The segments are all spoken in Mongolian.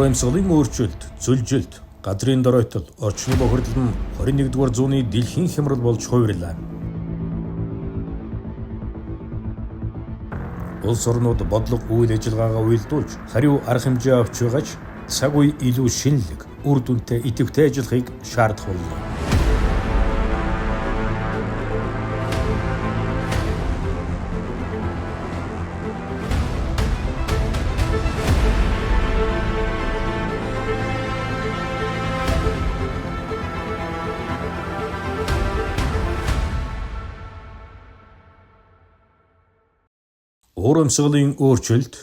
Уур амьсгалын өөрчлөлт, зүлжилт, газрын доройтол, орчны бохирдол нь 21-р зууны дэлхийн хямрал болж хувирлаа. Улс орнууд бодлого үйл ажиллагаагаа уялдуулж, хариу арга хэмжээ авч байгаач цаг үе илүү шинэлэг, үр дүнтэй идэвхтэй ажиллахыг шаардах боллоо. Уур амьсгалын өөрчлөлт,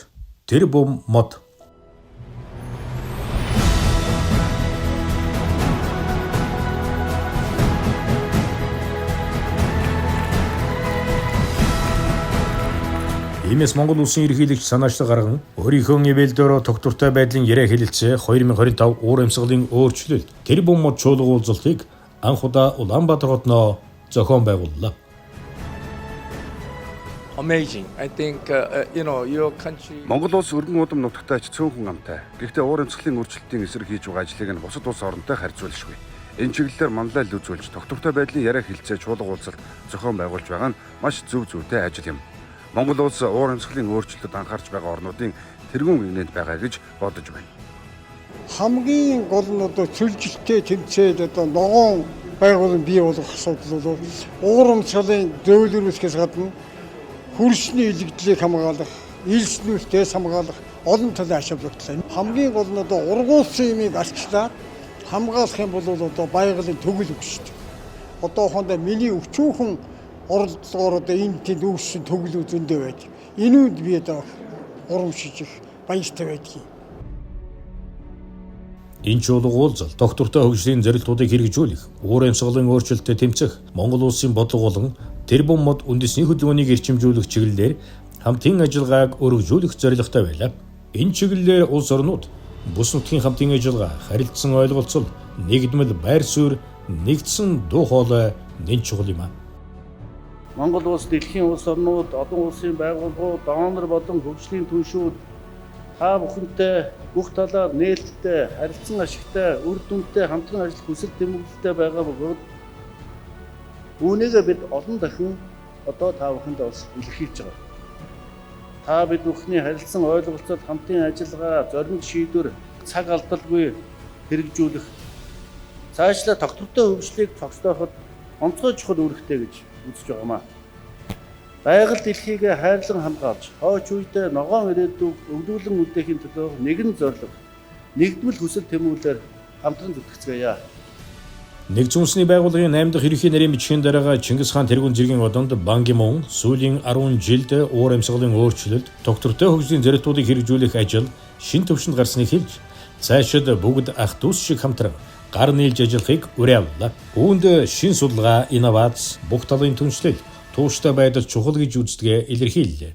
тэр бум мод. Иймээс Монгол улсын ерөнхийлөгч санаачлаг гарган өөрийнхөө ивэлдөөрөө тогтвортой байдлын яриа хэлэлцээ 2025 уур амьсгалын өөрчлөлт, тэр бум мод чуулга уулзалтыг анх удаа Улаанбаатар хотноо зохион байгууллаа. Amazing. I think your country. Монгол улс өргөн удам нутагтайч цөөхөн амтай. Гэхдээ уур амьсгалын өөрчлөлтийн эсрэг хийж байгаа ажлыг нь бусад улс оронтой харьцуулшгүй. Энэ чиглэлээр манлайлал үзүүлж тогтвортой байдлын яриа хэлцээ чуулга уулзалт зохион байгуулж байгаа нь маш зүйтэй ажил юм. Монгол улс уур амьсгалын өөрчлөлтөд анхаарч байгаа орнуудын тэргуун гинэнд байгаа гэж бодож байна. Хамгийн гол нь цөлжилттэй тэмцээд ногоон байгууллага бий болох асуудал бол уур амьсгалын дэвлэрүүлэхээс гадна хөрсний илэгдлийг хамгаалах, илснүүлтээс хамгаалах олон талын ач холбогдол. Хамгийн гол нь ургуулсан юмыг арчлаад хамгаалах юм бол байгалийн төгөл өгчтэй. Одоохондоо миний өчүүхэн оролдлогоор энэ тэнд үүссэн төглөө зөндөө байж. Энүүд би урамшиж их баяртай байдгийг. Энэ чуулга уулзалт доктортой хөгжлийн зорилтуудыг хэрэгжүүлэх, уур амьсгалын өөрчлөлтөд тэмцэх, Монгол улсын бодлого болон тэр бум мод үндэсний хөдөлгөөнийг эрчимжүүлэх чиглэлээр хамтын ажиллагааг өргөжүүлэх зорилготой байлаа. Энэ чиглэлээр улс орнууд бүс нутгийн хамтын ажиллагаа, харилцан ойлголцол, нэгдмэл байр суурь, нэгдсэн дуу хоолой нэн чухал юм аа. Монгол улс дэлхийн улс орнууд, олон улсын байгууллагууд, донор болон хөгжлийн түншүүд та бүхэнтэй бүх талаар нээлттэй, харилцан ашигтай, үр дүнтэй хамтран ажиллах хүсэл тэмүүлэлтэй байгаа бөгөөд үүнийг бид олон дахин та бүхэнд бас илэрхийлж байгаа. Та бид бүхний харилцан ойлголцол, хамтын ажиллагаа, зоримт шийдвэр цаг алдалгүй хэрэгжүүлэх, цаашлаа тогтвортой хөгжлийг тогтооход онцгой чухал үүрэгтэй гэж үзэж байгаамаа. Байгаль дэлхийг хайрлан хамгаалж, хойч үедээ ногоон ирээдүйг өвлүүлэн үлдээхийн төлөө нэгэн зорилго, нэгдмэл хүсэл тэмүүлэлээр хамтран зүтгэцгээе. Нэгдсэн улсны байгууллагын 8 дахь ерөнхий нарийн бичгийн дараагаа Чингис хаан тэргуун цэргийн одонд Бан Ки Мун сүүлийн 10 жилд уур амьсгалын өөрчлөлт, доктортой хөгжлийн зорилтуудыг хэрэгжүүлэх ажил шин төвшөнд гарсныг хэлж, цаашид бүгд ах дүүс шиг хамтран гар нийлж ажиллахыг уриаллаа. Үүнд шин судалгаа, инновац, бүх талын түншлэл, тууштай байдал чухал гэж үздгээ илэрхийллээ.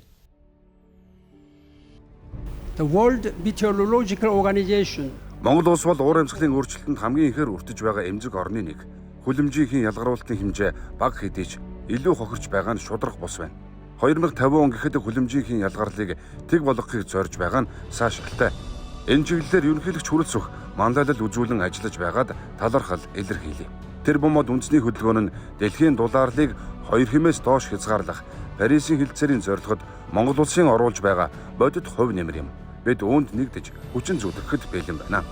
The World Meteorological Organization Монгол улс бол уур амьсгалын өөрчлөлтөнд хамгийн ихээр өртөж байгаа эмзэг орны нэг. Хүлэмжийн ялгаруулалтын хэмжээ бага хэдий ч илүү хохирч байгаа нь шударга бус байна. 2050 он гэхэд хүлэмжийн ялгарлыг тэг болгохыг зорж байгаа нь сайшаалтай. Энэ чиглэлээр ерөнхийлөгч хүрэлцэх манлайлал үзүүлэн ажиллаж байгаад талархал илэрхийлье. Тэр бумод үндэсний хөдөлгөөн нь дэлхийн дулаарлыг 2 хэмээс доош хязгаарлах Парисын хэлтсэрийн зорилгод Монгол улсын оруулж байгаа бодит хувь нэмэр юм. Бид үүнд нэгдэж хүчин зүтгэхэд бэлэн байна.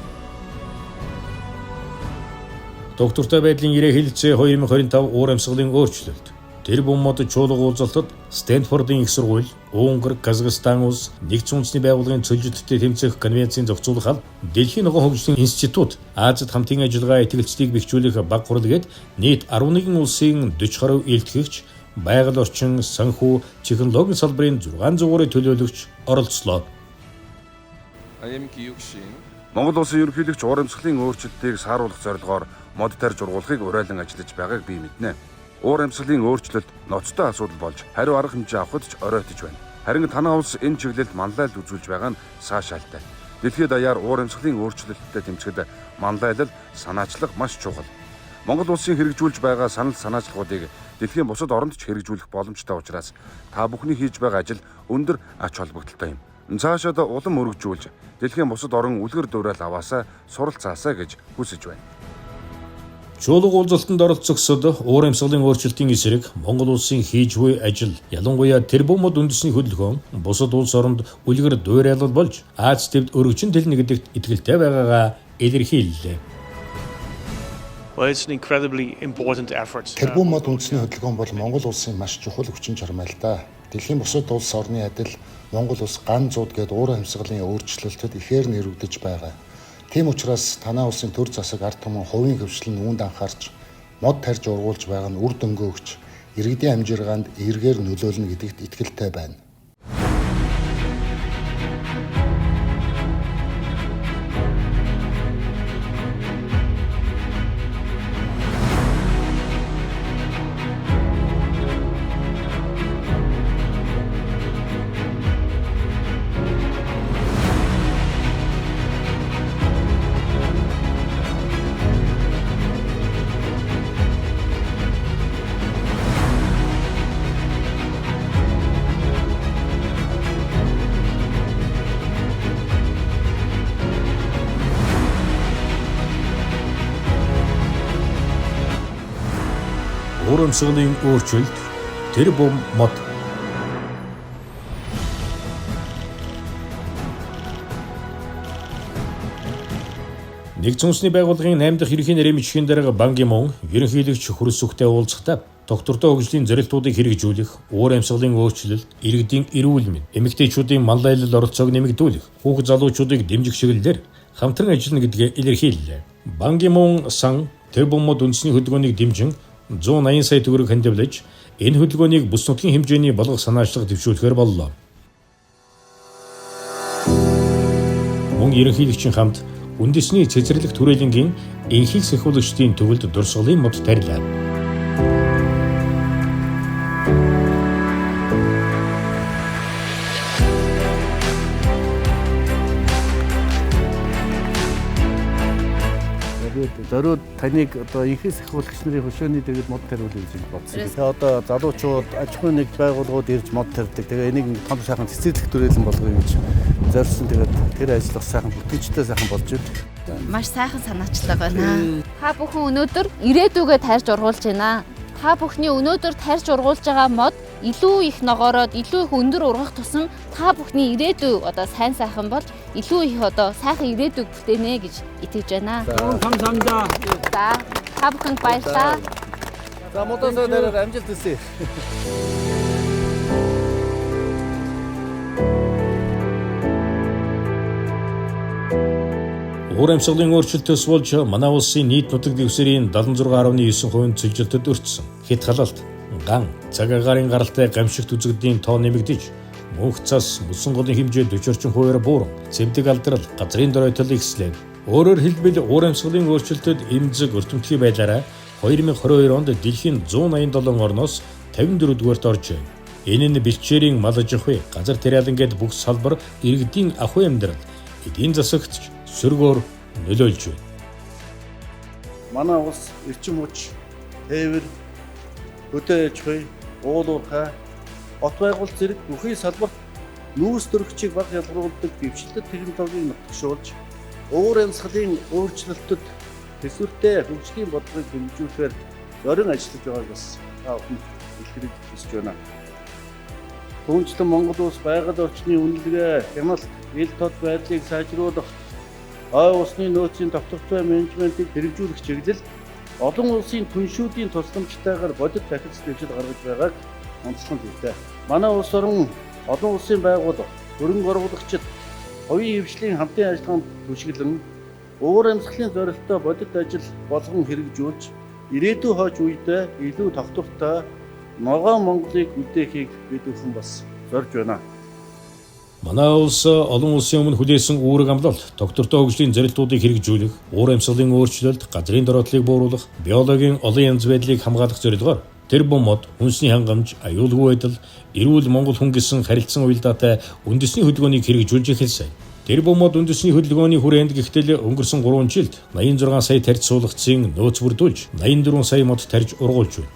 Доктортой байдлын яриа хэлэлцээ 2025 уур амьсгалын өөрчлөлт. Тэр бум мод чуулга уулзалтад Стэнфордын их сургууль, Унгар, Казахстан улс, нэгдсэн үндэсний байгууллагын цөлжилттэй тэмцэх конвенцийн зохицуулах алба, Дэлхийн ногоон хөгжлийн институт, Азид хамтын ажиллагаа итгэлцлийг бэхжүүлэх баг хурал гээд нийт 11 улсын 40 гаруй элтгэгч, байгаль орчин, санхүү, технологийн салбарын 600-ийн төлөөлөгч оролцлоо. Монгол улсын ерөнхийлөгч уур амьсгалын өөрчлөлтийг сааруулах зорилгоор мод тарж ургуулахыг уриалан ажиллаж байгааг би мэднэ. Уур амьсгалын өөрчлөлт ноцтой асуудал болж хариу арга хэмжээ авахд ч оройтож байна. Харин танай улс энэ чиглэлд манлайлал үзүүлж байгаа нь сайшаалтай. Дэлхийд даяар уур амьсгалын өөрчлөлтөд тэмцэхэд манлайлал, санаачлах маш чухал. Монгол улсын хэрэгжүүлж байгаа санал санаачлагуудыг дэлхийн бусад оронд ч хэрэгжүүлэх боломжтой учраас та бүхний хийж байгаа ажил өндөр ач холбогдолтой юм. цаашаа улам өргөжүүлж дэлхийн бусад орон үлгэр дуурайл аваасаа суралцаасаа гэж хүсэж байна. Чуулга уулзалтанд оролцогсод уур амьсгалын өөрчлөлтийн эсрэг Монгол улсын хийж буй ажил, ялангуяа тэрбумод үндэсний хөдөлгөөн бусад улс оронд үлгэр дуурайлал болж Аз тивд өргөжин дэлнэ гэдэгт итгэлтэй байгаагаа илэрхийллээ. Well, it's an incredibly important effort. Тэрбумод үндэсний хөдөлгөөн бол Монгол улсын маш чухал хүчин чармайл да. Дэлхийн бусад улс орны адил Монгол улс ган зууд гээд уур амьсгалын өөрчлөлтөд ихээр нэрвэгдэж байгаа. Тийм учраас танай улсын төр засаг ард түмэн хувийн хөвшлэн үүнд анхаарч мод тарьж ургуулж байгаа нь үр дүнгээ өгч иргэдийн амжиргаанд эргээр нөлөөлнө гэдэгт итгэлтэй байна. Уур амьсгалын өөрчлөлт тэрбум мод. Нэгдсэн улсны байгууллагын 8 дахь ерөнхий нарийн бичгийн дарга Бан Ки Мун ерөнхийлөгч Хүрс Сүхтэй уулзахдаа доктортой хөгжлийн зорилтуудыг хэрэгжүүлэх, уур амьсгалын өөрчлөлт, иргэдийн эрүүл мэнд, эмэгтэйчүүдийн манлайлал оролцоог нэмэгдүүлэх, хүүхэд залуучуудыг дэмжих чиглэлээр хамтран ажиллана гэдгээ илэрхийллээ. Бан Ки Мун сан тэрбумод үндэсний хөдөлгөөнийг дэмжин 180 сая төгрөг хандивлаж энэ хөдөлгөөнийг бүс нутгийн хэмжээний болгох санаачлага дэвшүүлэхээр боллоо. Мөн ерөнхийлөгчийн хамт үндэсний цэцэрлэг түрээлэнгийн энхийг сахиулагчдын төвлөд дурсгалын мод тарилаа. Зориуд таныг одоо ихэнх сахиулагч нарын хөшөөний дэгэд мод тариулъя гэж бодсон. Тэгээ одоо залуучууд аж ахуйн нэг байгууллагууд ирж мод тарьдаг. Тэгээ энийг том сайхан цэцэрлэг түрээлэн болгоё гэж зорьсон. Тэгээд тэр ажил бас сайхан бүтэнчтэй сайхан болж байна. Маш сайхан санаачлаг байна. Та бүхэн өнөөдөр ирээдүгээ тарьж ургуулж байна. Та бүхний өнөөдөр тарьж ургуулж байгаа мод илүү их ногоороод илүү их өндөр ургах тусам та бүхний ирээдүй одоо сайн сайхан болж илүү их одоо сайхан ирээдүйг бүтээнэ гэж итгэж байна. 감사합니다. За та бүхэнд баярлалаа. За мотосоо дээр амжилт хүсье. Уур амьсгалын өөрчлөлтөөс болж манай улсын нийт нутаг дэвсгэрийн 76.9% цөлжилтөд өртсөн. Хэт халалт, ган, цаг агарын гаралтай гамшигт үзэгдлийн тоо нэмэгдэж, мөнх цас, мөсөн голын хэмжээ 40 орчим хувиар бууран, цэвдэг алдрал, газрын доройтол ихслэв. Өөрөөр хэлбэл уур амьсгалын өөрчлөлтөд эмзэг өртөмтгий байдлаараа 2022 онд дэлхийн 187 орноос 54-р орж байна. Энэ нь бэлчээрийн мал аж ахуй, газар тариалан гээд бүх салбар иргэдийн ахуй амьдрал, эдийн засагт сөргөөр нөлөөлж байна. Манай улс эрчим хүч, тээвэр, хөдөө аж ахуй, уул уурхай, хот байгуулалт зэрэг бүхий салбарт нүүрс төрөгчийг бага ялгаруулдаг дэвшилтэт технологиг нотгшуулж, уур амьсгалын өөрчлөлтөд төсвөртэй хөгжлийн бодлогыг хэмжүүлэхээр зорин ажиллаж байгааг бас та бүхэнд илэрхийлж хүсэж байна. Түүнчлэн Монгол улс байгаль орчны үнэлгээ, хяналт, ил тод байдлыг сайжруулах, ой усны нөөцийн тогтвортой менежментийг хэрэгжүүлэх чиглэл олон улсын түншүүдийн тусламжтайгаар бодит дахиц дэвшил гаргаж байгааг онцлон хэлдэг. Манай улс орон олон улсын байгууллага, хөрөнгө оруулагчид хувийн хвшлийн хамтын ажиллагаанд түшиглэн уур амьсгалын зорилттой бодит ажил болгон хэрэгжүүлж ирээдүйн хойч үедээ илүү тогтвортой ногоон Монголыг үлдээхийг бид бүхэн бас зорж байна. Манай улс олон улсын өмнө хүлээсэн үүрэг амлалт, доктортой хөгжлийн зорилтуудыг хэрэгжүүлэх, уур амьсгалын өөрчлөлт, газрын дороотлыг бууруулах, биологийн олон янз байдлыг хамгаалах зорилгоор тэрбум мод, хүнсний хангамж, аюулгүй байдал, эрүүл Монгол хүн гэсэн харилцан уялдаатай үндэсний хөдөлгөөнийг хэрэгжүүлж эхэлсэн. Тэрбум мод үндэсний хөдөлгөөний хүрээнд гихтэл өнгөрсөн 3 жилд 86 сая тарьж суулгацын нөөц бүрдүүлж 84 сая мод тарьж ургуулж байна.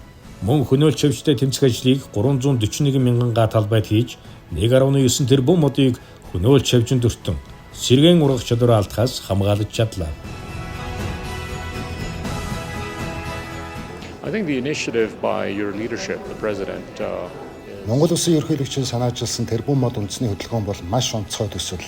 Мөн хөнөөлч хавьчтай тэмцэх ажлыг 341 мянган га талбайд хийж 1.9 тэрбум модыг Хөнөөлж шавжин дөртөн сэргээн ургах чадвараа алдахаас хамгаалж чадлаа. I think the initiative by your leadership, the president, Монгол Улсын ерөнхийлөгчийн санаачилсан тэрбум мод үндэсний хөдөлгөөн бол маш онцгой төсөл.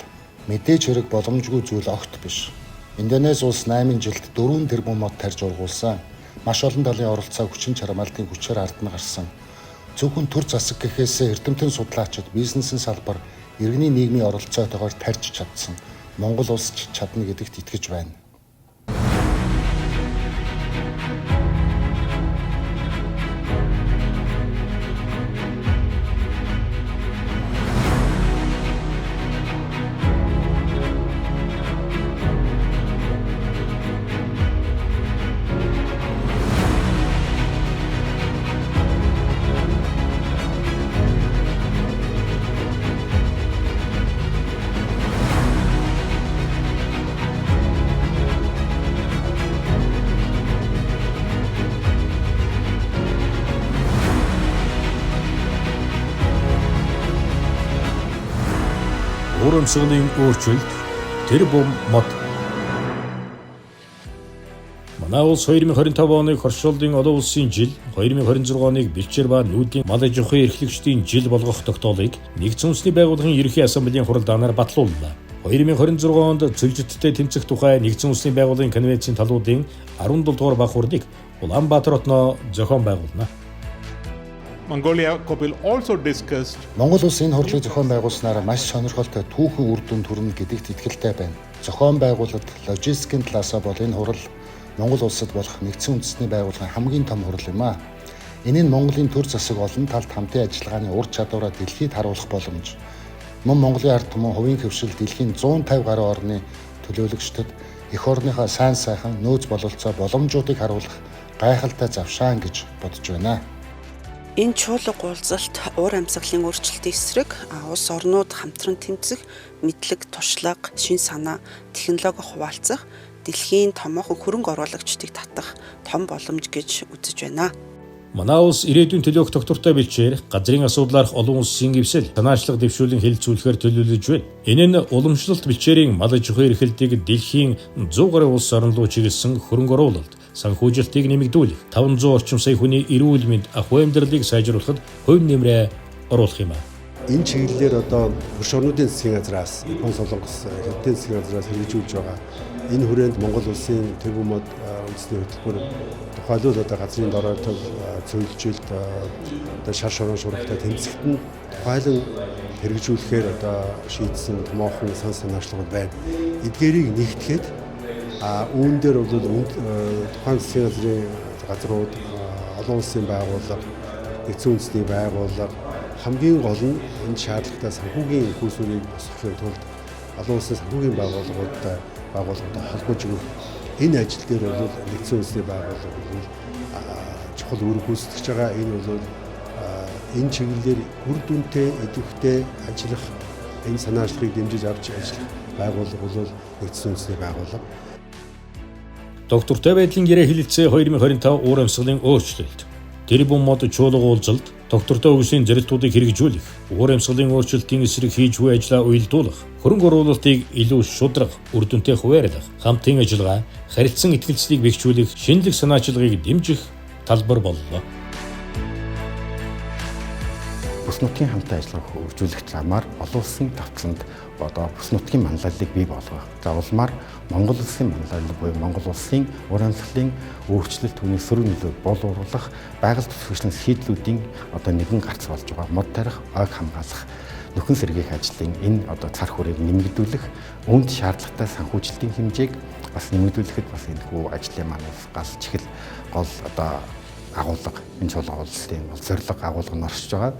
Мэдээж хэрэг боломжгүй зүйл огт биш. Индонез улс 8 жилд 4 тэрбум мод тарьж ургуулсан. Маш олон талын оролцоо хүчин чармаалтын хүчээр ард нь гарсан. Зөвхөн төр засаг гэхээс эрдэмтэн судлаачид бизнесийн салбар иргэний нийгмийн оролцоотойгоор тарьж чадсан. Монгол улс ч чадна гэдэгт итгэж байна. Уур амьсгалын өөрчлөлт тэрбум мод. Манай улс 2025 оныг хоршуулын олон улсын жил, 2026 оныг бэлчээр ба нүүдлийн мал аж ахуйн эрхлэгчдийн жил болгох тогтоолыг Нэгдсэн үндэсний байгууллагын ерөнхий ассамблеийн хурал даанаар батлууллаа. 2026 онд цөлжидтэй тэмцэх тухай Нэгдсэн үндэсний байгууллагын конвенцийн талуудын 17 дугаар баг хурлыг Улаанбаатар хотноо зохион байгуулна. Mongolia COP also discussed Монгол улс энэ хурлыг зохион байгуулснаар маш сонирхолтой түүхэн үр дүн төрнө гэдэгт итгэлтэй байна. Зохион байгуулалт логистикийн талаас бол энэ хурал Монгол улсад болох Нэгдсэн үндэсний байгууллагын хамгийн том хурал юм а. Энэ нь Монголын төр засаг олон талд хамтын ажиллагааны ур чадвараа дэлхийд харуулах боломж. Мөн Монголын ард түмэн хувийн хөвшил дэлхийн 150 гаруй орны төлөөлөгчдөд эх орныхоо сайн сайхан нөөц бололцоо боломжуудыг харуулах гайхалтай завшаан гэж бодож байна. Энэ чуулга уулзалт уур амьсгалын өөрчлөлтийн эсрэг улс орнууд хамтран тэмцэх, мэдлэг, туршлага, шин санаа, технологи хуваалцах, дэлхийн томоохон хөрөнгө оруулагчдыг татах том боломж гэж үзэж байна. Манай улс ирээдүйн төлөөх доктортой бэлчээр газрын асуудлаарх олон улсын эвсэл санаачлах дэвшүүлэн хэлэлцүүлэхээр төлөвлөж байна. Энэ нь уламжлалт бэлчээрийн мал аж ахуйн эрхлэлтийг дэлхийн 100 гаруй улс орн руу чиглэсэн хөрөнгө оруулалт, санхүүжилтийг нэмэгдүүлэх, 500 орчим сая хүний эрүүл мэнд, ахуй амьдралыг сайжруулахад хувь нэмрээ оруулах юм а. Энэ чиглэлээр одоо хөрш орнуудын засгийн газраас, Япон солонгос хэдийн засгийн газраас хэрэгжүүлж байгаа энэ хүрээнд Монгол улсын тэрбум мод үндэсний хөтөлбөр тухайлбал одоо газрын доройтой цөөлжилт одоо шар шорон шуургатай тэмцэхэд нь тухайлан хэрэгжүүлэхээр одоо шийдсэн томоохон сан санаачлагууд байна. Эдгээрийг нэгтгэхэд үүн дээр бол тухайн засгийн газрын газрууд, олон улсын байгууллага, Нэгдсэн үндэсний байгууллага хамгийн гол нь энэ шаардлагатай санхүүгийн хөөсөрийг босгохын тулд олон улсын санхүүгийн байгууллагуудтай холбож өгөх энэ ажил дээр бол Нэгдсэн үндэсний байгууллага чухал үүрэг гүйцэтгэж байгаа. Энэ бол энэ чиглэлээр үр дүнтэй, идэвхтэй ажиллах, энэ санаачлагыг дэмжиж авч ажиллах байгууллага бол Нэгдсэн үндэсний байгууллага. Доктортой байдлын гэрээ хэлэлцээ 2025 уур амьсгалын өөрчлөлт. Тэрбум мод чуулга уулзалт доктортой үгсийн зэрэгтүүдийг хэрэгжүүлэх, уур амьсгалын өөрчлөлтийн эсрэг хийж буй ажлаа уялдуулах, хөрөнгө оруулалтыг илүү шударга, үр дүнтэй хуваарлах, хамтын ажиллагаа, харилцан итгэлцлийг бэхжүүлэх, шинэлэг санаачлагыг дэмжих талбар боллоо. Бүс нутгийн хамтын ажиллагааг хөгжүүлэх замаар олон улсын давталанд бүс нутгийн манлайллыг бий болгох. За улмаар Монгол улсын манлайлал буюу Монгол улсын уур амьсгалын өөрчлөлт түүний сөрөг нөлөөг бол уруулах байгаль төсвөчлөн шийдлүүдийн нэгэн гарц болж байгаа. Мод тарих, ойг хамгаалах, нөхөн сэргийх ажлын энэ цар хүрээг нэмэгдүүлэх, үүнд шаардлагатай санхүүжилтийн хэмжээг бас нэмэгдүүлэхэд бас энэхүү ажлын маань гал чихэл гол агуулга энэ чуулга уулзалтын зорилго агуулга нь оршиж байгаа.